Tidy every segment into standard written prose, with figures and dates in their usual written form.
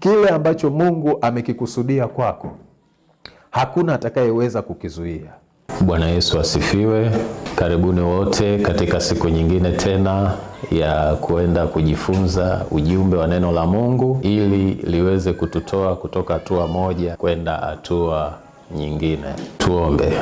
Kile ambacho Mungu amekikusudia kwako, hakuna atakayeweza kukizuia. Bwana Yesu asifiwe. Karibuni wote katika siku nyingine tena ya kuenda kujifunza ujumbe wa neno la Mungu ili liweze kututoa kutoka hatua moja kwenda hatua nyingine. Tuombe.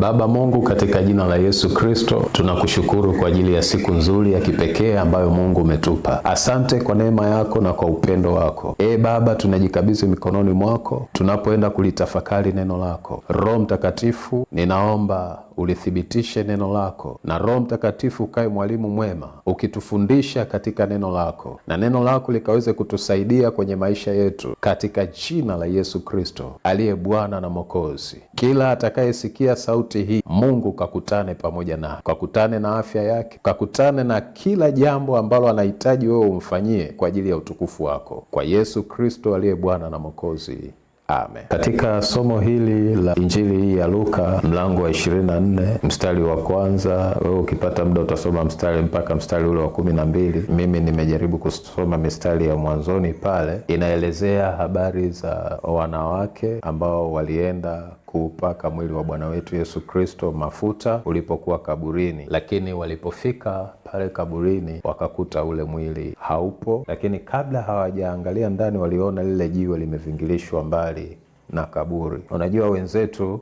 Baba Mungu, katika jina la Yesu Kristo, tunakushukuru kwa ajili ya siku nzuri ya kipekee ambayo Mungu umetupa. Asante kwa neema yako na kwa upendo wako. Baba, tunajikabidhi mikononi mwako tunapoenda kulitafakari neno lako. Roho Mtakatifu, ninaomba ulithibitishe neno lako, na Roho Mtakatifu ukae mwalimu mwema ukitufundisha katika neno lako, na neno lako likaweze kutusaidia kwenye maisha yetu, katika jina la Yesu Kristo aliye Bwana na Mwokozi. Kila atakayesikia sauti hii, Mungu kakutane pamoja naye, kakutane na afya yake, kakutane na kila jambo ambalo anahitaji wewe umfanyie kwa ajili ya utukufu wako, kwa Yesu Kristo aliye Bwana na Mwokozi. Amen. Katika somo hili la Injili hii ya Luka mlango wa 24 mstari wa kwanza, wewe ukipata muda utasoma mstari mpaka mstari ule wa 12. Mimi nimejaribu kusoma mistari ya mwanzoni pale. Inaelezea habari za wanawake ambao walienda kuupaka mwili wa Bwana wetu Yesu Kristo mafuta ulipokuwa kaburini, lakini walipofika pale kaburini wakakuta ule mwili haupo, lakini kabla hawajaangalia ndani waliona lile jiwe limevingilishwa mbali na kaburi. Unajua wenzetu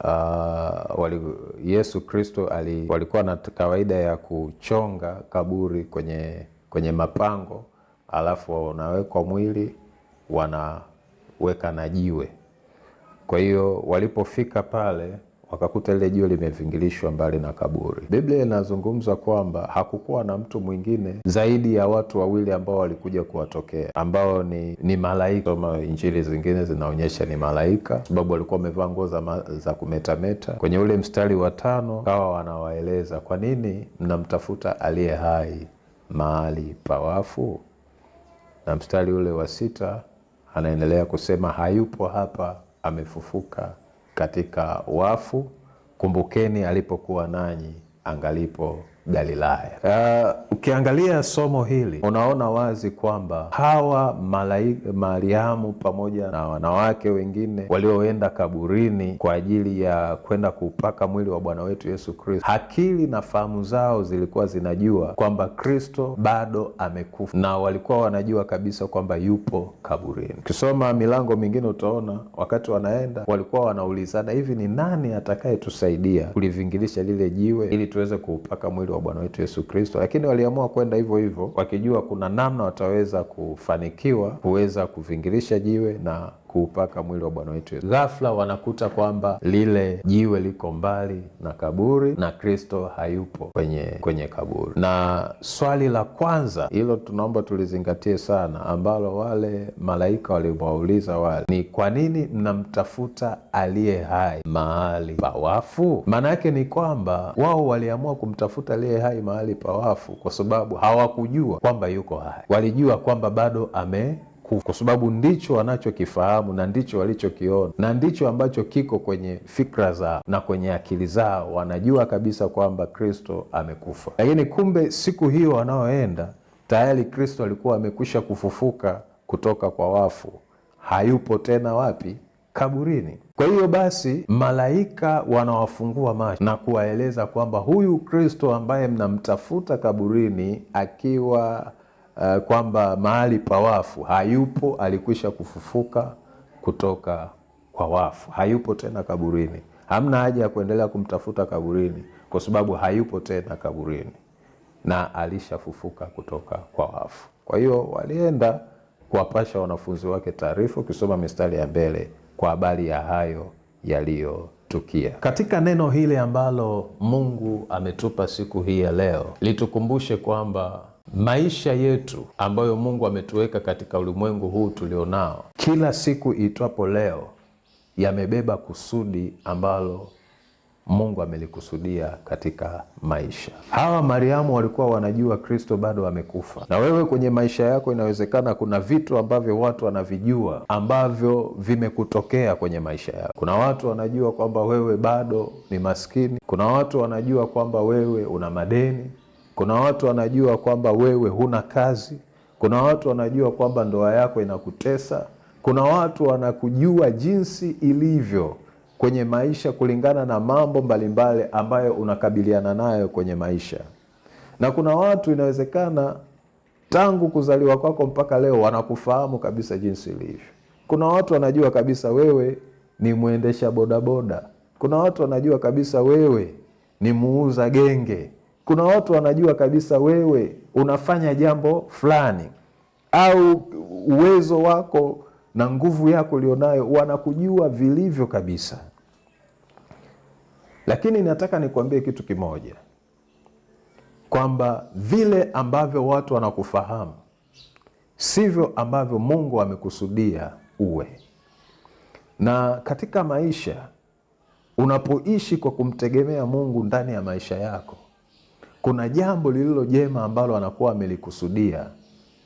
Yesu Kristo walikuwa na kawaida ya kuchonga kaburi kwenye mapango, alafu wanawekwa mwili wanaweka na jiwe. Kwa hiyo walipofika pale wakakuta ile jiwe limevingilishwa mbali na kaburi. Biblia inazungumza kwamba hakukuwa na mtu mwingine zaidi ya watu wawili ambao walikuja kuwatokea, ambao ni malaika. Kama injili zingine zinaonyesha ni malaika, sababu walikuwa wamevaa nguo za kumetameta. Kwenye ule mstari wa 5 kawa wanawaeleza, kwa nini mnamtafuta aliye hai mahali pa wafu? Na mstari ule wa 6 anaendelea kusema, hayupo hapa, amefufuka katika wafu. Kumbukeni alipokuwa nanyi angalipo Galilaya. Ukiangalia somo hili unaona wazi kwamba hawa Mariamu pamoja na wanawake wengine walioenda kaburini kwa ajili ya kwenda kupaka mwili wa Bwana wetu Yesu Kristo, akili na fahamu zao zilikuwa zinajua kwamba Kristo bado amekufa, na walikuwa wanajua kabisa kwamba yupo kaburini. Ukisoma milango mingine utaona wakati wanaenda walikuwa wanaulizana, hivi ni nani atakayetusaidia kulivingilisha lile jiwe ili tuweze kuupaka mwili wa Bwana wetu Yesu Kristo? Lakini waliamua kwenda hivyo hivyo wakijua kuna namna wataweza kufanikiwa kuweza kuvingilisha jiwe na kuupaka mwili wa Bwana wetu Yesu. Ghafla wanakuta kwamba lile jiwe liko mbali na kaburi na Kristo hayupo kwenye kaburi. Na swali la kwanza hilo tunaomba tulizingatie sana, ambalo wale malaika waliwauliza wale, ni kwa nini mnamtafuta aliye hai mahali pa wafu? Maana yake ni kwamba wao waliamua kumtafuta aliye hai mahali pa wafu kwa sababu hawakujua kwamba yuko hai. Walijua kwamba bado kwa sababu ndicho wanachokifahamu na ndicho walichokiona na ndicho ambacho kiko kwenye fikra zao na kwenye akili zao. Wanajua kabisa kwamba Kristo amekufa, lakini kumbe siku hiyo wanaoenda tayari Kristo alikuwa amekwisha kufufuka kutoka kwa wafu. Hayupo tena wapi? Kaburini. Kwa hiyo basi malaika wanawafungua macho na kuwaeleza kwamba huyu Kristo ambaye mnamtafuta kaburini akiwa kwamba mahali pa wafu hayupo, alikwisha kufufuka kutoka kwa wafu, hayupo tena kaburini. Hamna haja ya kuendelea kumtafuta kaburini kwa sababu hayupo tena kaburini na alishafufuka kutoka kwa wafu. Kwa hiyo walienda kuwapasha wanafunzi wake taarifa, ukisoma mistari ya mbele, kwa habari ya hayo yaliyotukia. Katika neno hili ambalo Mungu ametupa siku hii ya leo, litukumbushe kwamba maisha yetu ambayo Mungu ametuweka katika ulimwengu huu tulionao, kila siku itwapo leo, yamebeba kusudi ambalo Mungu amelikusudia katika maisha. Hawa Mariamu walikuwa wanajua Kristo bado amekufa. Na wewe kwenye maisha yako inawezekana kuna vitu ambavyo watu wanavijua ambavyo vimekutokea kwenye maisha yako. Kuna watu wanajua kwamba wewe bado ni maskini. Kuna watu wanajua kwamba wewe una madeni. Kuna watu wanajua kwamba wewe huna kazi. Kuna watu wanajua kwamba ndoa yako inakutesa. Kuna watu wanakujua jinsi ilivyo kwenye maisha kulingana na mambo mbalimbali ambayo unakabiliana nayo kwenye maisha. Na kuna watu inawezekana tangu kuzaliwa kwako mpaka leo wanakufahamu kabisa jinsi ilivyo. Kuna watu wanajua kabisa wewe ni mwendesha bodaboda. Kuna watu wanajua kabisa wewe ni muuza genge. Kuna watu wanajua kabisa wewe unafanya jambo fulani, au uwezo wako na nguvu yako ulionayo wanakujua vilivyo kabisa. Lakini nataka nikwambie kitu kimoja, kwamba vile ambavyo watu wanakufahamu sivyo ambavyo Mungu amekusudia uwe. Na katika maisha unapoishi kwa kumtegemea Mungu ndani ya maisha yako, kuna jambo lililo jema ambalo anakuwa amelikusudia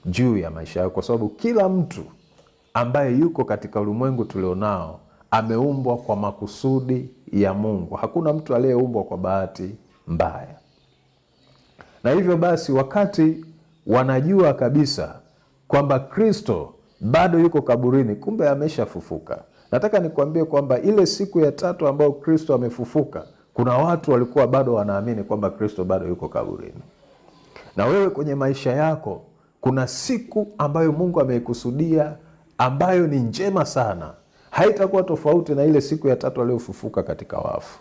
juu ya maisha yako, kwa sababu kila mtu ambaye yuko katika ulimwengu tulionao ameumbwa kwa makusudi ya Mungu. Hakuna mtu aliyeumbwa kwa bahati mbaya. Na hivyo basi, wakati wanajua kabisa kwamba Kristo bado yuko kaburini, kumbe ameshafufuka. Nataka nikwambie kwamba ile siku ya tatu ambayo Kristo amefufuka, kuna watu walikuwa bado wanaamini kwamba Kristo bado yuko kaburini. Na wewe kwenye maisha yako kuna siku ambayo Mungu ameikusudia ambayo ni njema sana. Haitakuwa tofauti na ile siku ya tatu aliyofufuka katika wafu.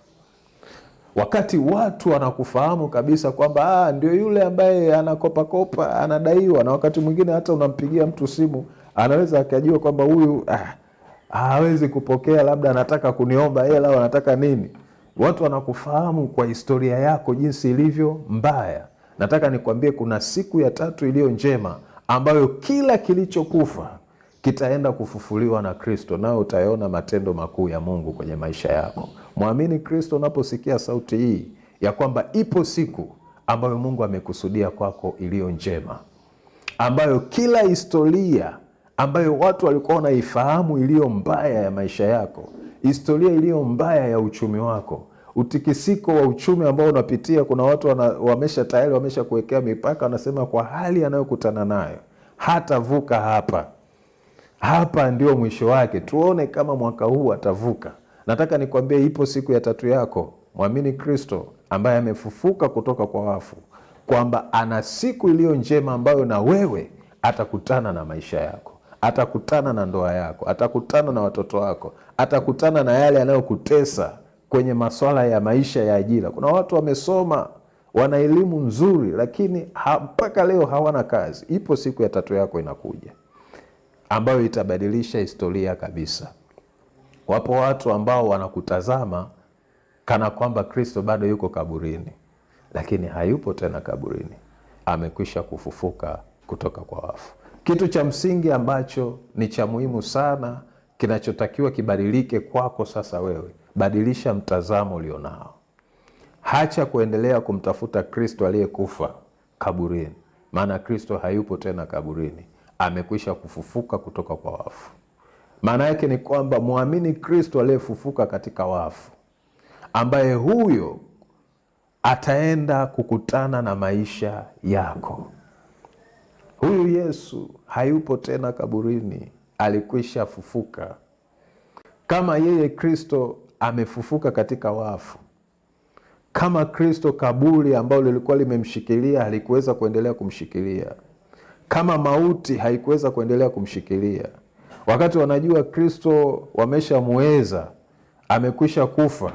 Wakati watu wanakufahamu kabisa kwamba ndio yule ambaye anakopa anadaiwa, na wakati mwingine hata unampigia mtu simu anaweza akajua kwamba huyu hawezi kupokea, labda anataka kuniomba hela au anataka nini. Watu wanakufahamu kwa historia yako jinsi ilivyo mbaya. Nataka nikwambie kuna siku ya tatu iliyo njema ambayo kila kilichokufa kitaenda kufufuliwa na Kristo, nao utayaona matendo makuu ya Mungu kwenye maisha yako. Mwamini Kristo unaposikia sauti hii ya kwamba ipo siku ambayo Mungu amekusudia kwako iliyo njema, ambayo kila historia ambayo watu walikuwa wanaifahamu iliyo mbaya ya maisha yako, historia iliyo mbaya ya uchumi wako, utikisiko wa uchumi ambao unapitia, kuna watu tayari wamesha kuwekea mipaka, wanasema kwa hali anayokutana nayo hatavuka hapa ndio mwisho wake, tuone kama mwaka huu atavuka. Nataka nikwambie ipo siku ya tatu yako. Mwamini Kristo ambaye amefufuka kutoka kwa wafu, kwamba ana siku iliyo njema ambayo na wewe atakutana na maisha yako, atakutana na ndoa yako, atakutana na watoto wako, atakutana na yale yanayokutesa kwenye masuala ya maisha ya ajira. Kuna watu wamesoma, wana elimu nzuri, lakini mpaka leo hawana kazi. Ipo siku ya tatu yako inakuja ambayo itabadilisha historia kabisa. Wapo watu ambao wanakutazama kana kwamba Kristo bado yuko kaburini, lakini hayupo tena kaburini, amekwisha kufufuka kutoka kwa wafu. Kitu cha msingi ambacho ni cha muhimu sana kinachotakiwa kibadilike kwako sasa, wewe badilisha mtazamo ulionao. Hacha kuendelea kumtafuta Kristo aliyekufa kaburini, maana Kristo hayupo tena kaburini, amekwisha kufufuka kutoka kwa wafu. Maana yake ni kwamba muamini Kristo aliyefufuka katika wafu, ambaye huyo ataenda kukutana na maisha yako. Huyu Yesu hayupo tena kaburini, alikwisha fufuka. Kama yeye Kristo amefufuka katika wafu, kama Kristo kaburi ambalo lilikuwa limemshikilia halikuweza kuendelea kumshikilia, kama mauti haikuweza kuendelea kumshikilia, wakati wanajua Kristo wameshamuweza, amekwisha kufa,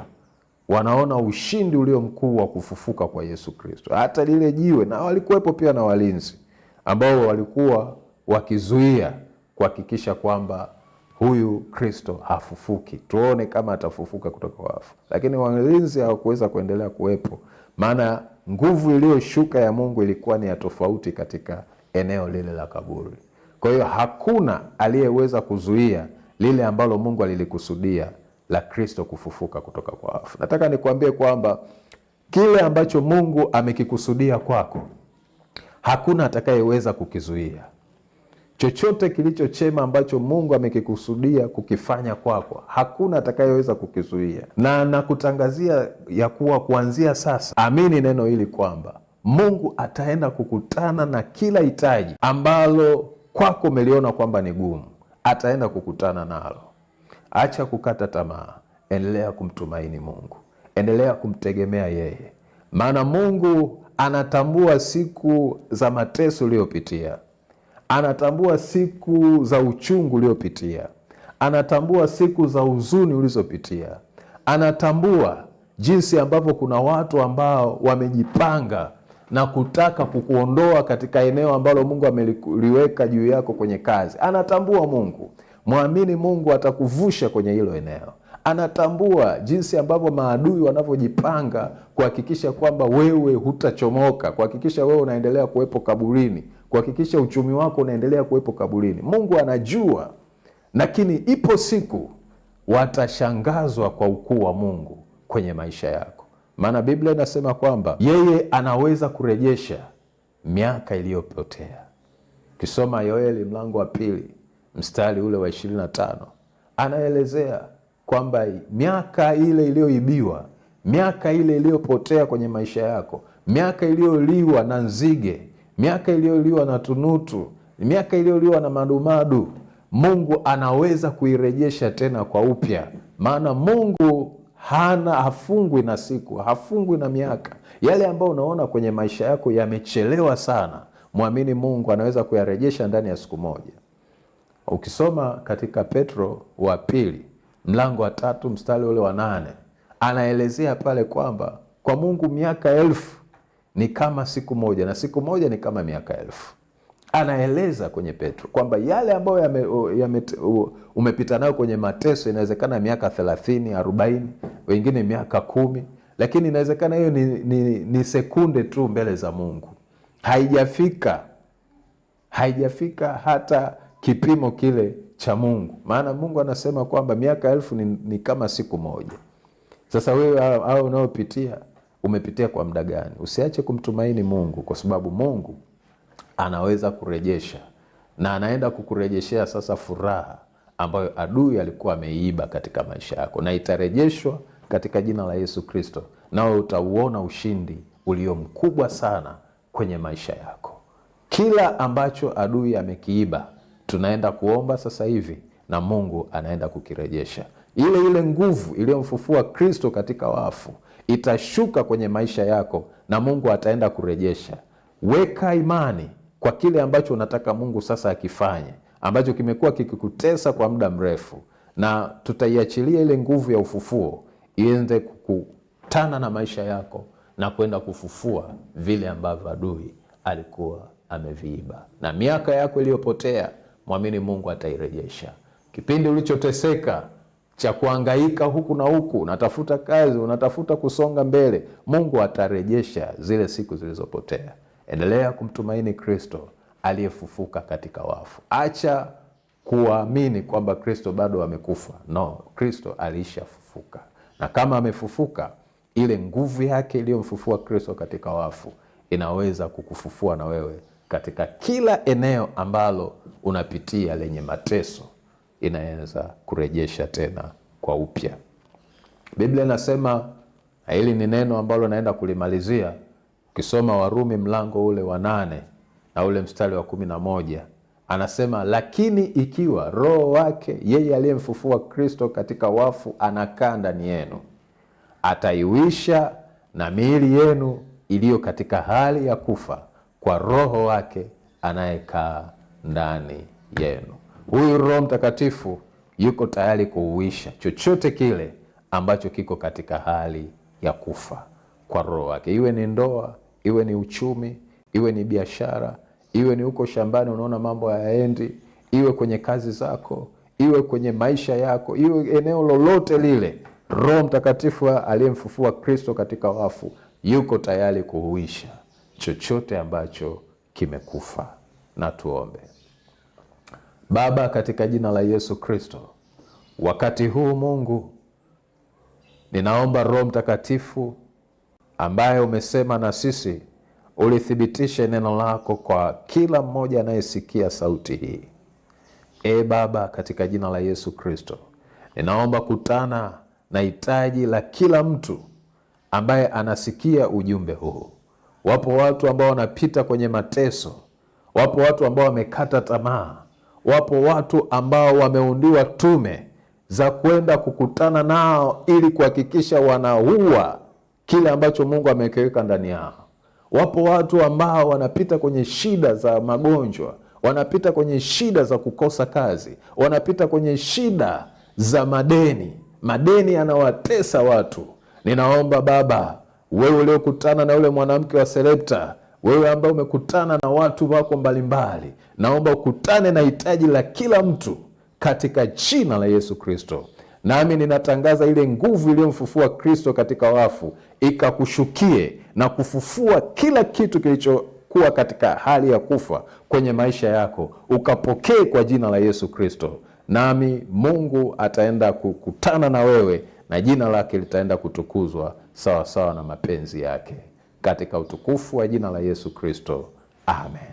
wanaona ushindi ulio mkuu wa kufufuka kwa Yesu Kristo. Hata lile jiwe, na walikuwepo pia na walinzi ambao walikuwa wakizuia kuhakikisha kwamba huyu Kristo hafufuki, tuone kama atafufuka kutoka wafu. Lakini walinzi hawakuweza kuendelea kuwepo, maana nguvu iliyoshuka ya Mungu ilikuwa ni ya tofauti katika eneo lile la kaburi. Kwa hiyo hakuna aliyeweza kuzuia lile ambalo Mungu alilikusudia la Kristo kufufuka kutoka kwa wafu. Nataka nikwambie kwamba kile ambacho Mungu amekikusudia kwako, hakuna atakayeweza kukizuia. Chochote kilicho chema ambacho Mungu amekikusudia kukifanya kwako, hakuna atakayeweza kukizuia. Na nakutangazia ya kuwa kuanzia sasa, amini neno hili kwamba Mungu ataenda kukutana na kila hitaji ambalo kwako umeliona kwamba ni gumu. ataenda kukutana nalo. Acha kukata tamaa, endelea kumtumaini Mungu, endelea kumtegemea yeye, maana Mungu anatambua siku za mateso uliyopitia, anatambua siku za uchungu uliopitia, anatambua siku za huzuni ulizopitia, anatambua jinsi ambavyo kuna watu ambao wamejipanga na kutaka kukuondoa katika eneo ambalo Mungu ameliweka juu yako kwenye kazi. Anatambua Mungu. Mwamini Mungu atakuvusha kwenye hilo eneo. Anatambua jinsi ambavyo maadui wanavyojipanga kuhakikisha kwamba wewe hutachomoka, kuhakikisha wewe unaendelea kuwepo kaburini, kuhakikisha uchumi wako unaendelea kuwepo kaburini. Mungu anajua, lakini ipo siku watashangazwa kwa ukuu wa Mungu kwenye maisha yako. Maana Biblia inasema kwamba yeye anaweza kurejesha miaka iliyopotea. Ukisoma Yoeli mlango wa 2 mstari ule wa 25, anaelezea kwamba miaka ile iliyoibiwa, miaka ile iliyopotea kwenye maisha yako, miaka iliyoliwa na nzige, miaka iliyoliwa na tunutu, miaka iliyoliwa na madumadu, Mungu anaweza kuirejesha tena kwa upya. Maana Mungu hafungwi na siku, hafungwi na miaka. Yale ambayo unaona kwenye maisha yako yamechelewa sana, mwamini Mungu anaweza kuyarejesha ndani ya siku moja. Ukisoma katika Petro wa 2 mlango wa 3 mstari ule wa 8, anaelezea pale kwamba kwa Mungu miaka 1000 ni kama siku moja, na siku moja ni kama miaka 1000. Anaeleza kwenye Petro kwamba yale ambayo umepita nayo kwenye mateso, inawezekana miaka 30, 40, wengine miaka 10, lakini inawezekana hiyo ni sekunde tu mbele za Mungu. Haijafika hata kipimo kile cha Mungu. Maana Mungu anasema kwamba miaka 1000 ni kama siku moja. Sasa wewe au unaopitia, umepitia kwa muda gani? Usiache kumtumaini Mungu, kwa sababu Mungu anaweza kurejesha, na anaenda kukurejeshea sasa furaha ambayo adui alikuwa ameiba katika maisha yako, na itarejeshwa katika jina la Yesu Kristo, nawe utauona ushindi ulio mkubwa sana kwenye maisha yako. Kila ambacho adui amekiiba, tunaenda kuomba sasa hivi na Mungu anaenda kukirejesha. Ile nguvu iliyomfufua Kristo katika wafu itashuka kwenye maisha yako na Mungu ataenda kurejesha. Weka imani kwa kile ambacho unataka Mungu sasa akifanye, ambacho kimekuwa kikikutesa kwa muda mrefu, na tutaiachilia ile nguvu ya ufufuo iende kukutana na maisha yako na kwenda kufufua vile ambavyo adui alikuwa ameviiba. Na miaka yako iliyopotea, mwamini Mungu atairejesha. Kipindi ulichoteseka cha kuhangaika huku na huku, unatafuta kazi, unatafuta kusonga mbele, Mungu atarejesha zile siku zilizopotea. Endelea kumtumaini Kristo aliyefufuka katika wafu. Acha kuamini kwamba Kristo bado amekufa. No, Kristo alishafufuka. Na kama amefufuka, ile nguvu yake iliyomfufua Kristo katika wafu inaweza kukufufua na wewe katika kila eneo ambalo unapitia lenye mateso, inaweza kurejesha tena kwa upya. Biblia inasema, na hili ni neno ambalo naenda kulimalizia, ukisoma Warumi mlango ule wa 8 na ule mstari wa 11, anasema, lakini ikiwa Roho wake yeye aliyemfufua Kristo katika wafu anakaa ndani yenu, ataiwisha na miili yenu iliyo katika hali ya kufa kwa Roho wake anayekaa ndani yenu. Huyu Roho Mtakatifu yuko tayari kuuisha chochote kile ambacho kiko katika hali ya kufa kwa Roho wake. Iwe ni ndoa, iwe ni uchumi, iwe ni biashara, iwe ni huko shambani unaona mambo hayaendi, iwe kwenye kazi zako, iwe kwenye maisha yako, iwe eneo lolote lile, Roho Mtakatifu aliyemfufua Kristo katika wafu yuko tayari kuhuisha chochote ambacho kimekufa. Na tuombe. Baba, katika jina la Yesu Kristo, wakati huu Mungu, ninaomba Roho Mtakatifu ambaye umesema na sisi, ulithibitishe neno lako kwa kila mmoja anayesikia sauti hii. Baba, katika jina la Yesu Kristo, ninaomba kutana na hitaji la kila mtu ambaye anasikia ujumbe huu. Wapo watu ambao wanapita kwenye mateso, wapo watu ambao wamekata tamaa, Wapo watu ambao wameundiwa tume za kwenda kukutana nao ili kuhakikisha wanaua kile ambacho Mungu amekiweka ndani yao. Wapo watu ambao wanapita kwenye shida za magonjwa, wanapita kwenye shida za kukosa kazi, wanapita kwenye shida za madeni. Madeni yanawatesa watu. Ninaomba Baba, wewe uliokutana na yule mwanamke wa Sarepta, wewe ambaye umekutana na watu wako mbalimbali, naomba ukutane na hitaji la kila mtu katika jina la Yesu Kristo. Nami ninatangaza ile nguvu iliyomfufua Kristo katika wafu ikakushukie na kufufua kila kitu kilichokuwa katika hali ya kufa kwenye maisha yako, ukapokee kwa jina la Yesu Kristo. Nami Mungu ataenda kukutana na wewe na jina lake litaenda kutukuzwa sawa sawa na mapenzi yake, katika utukufu wa jina la Yesu Kristo. Amen.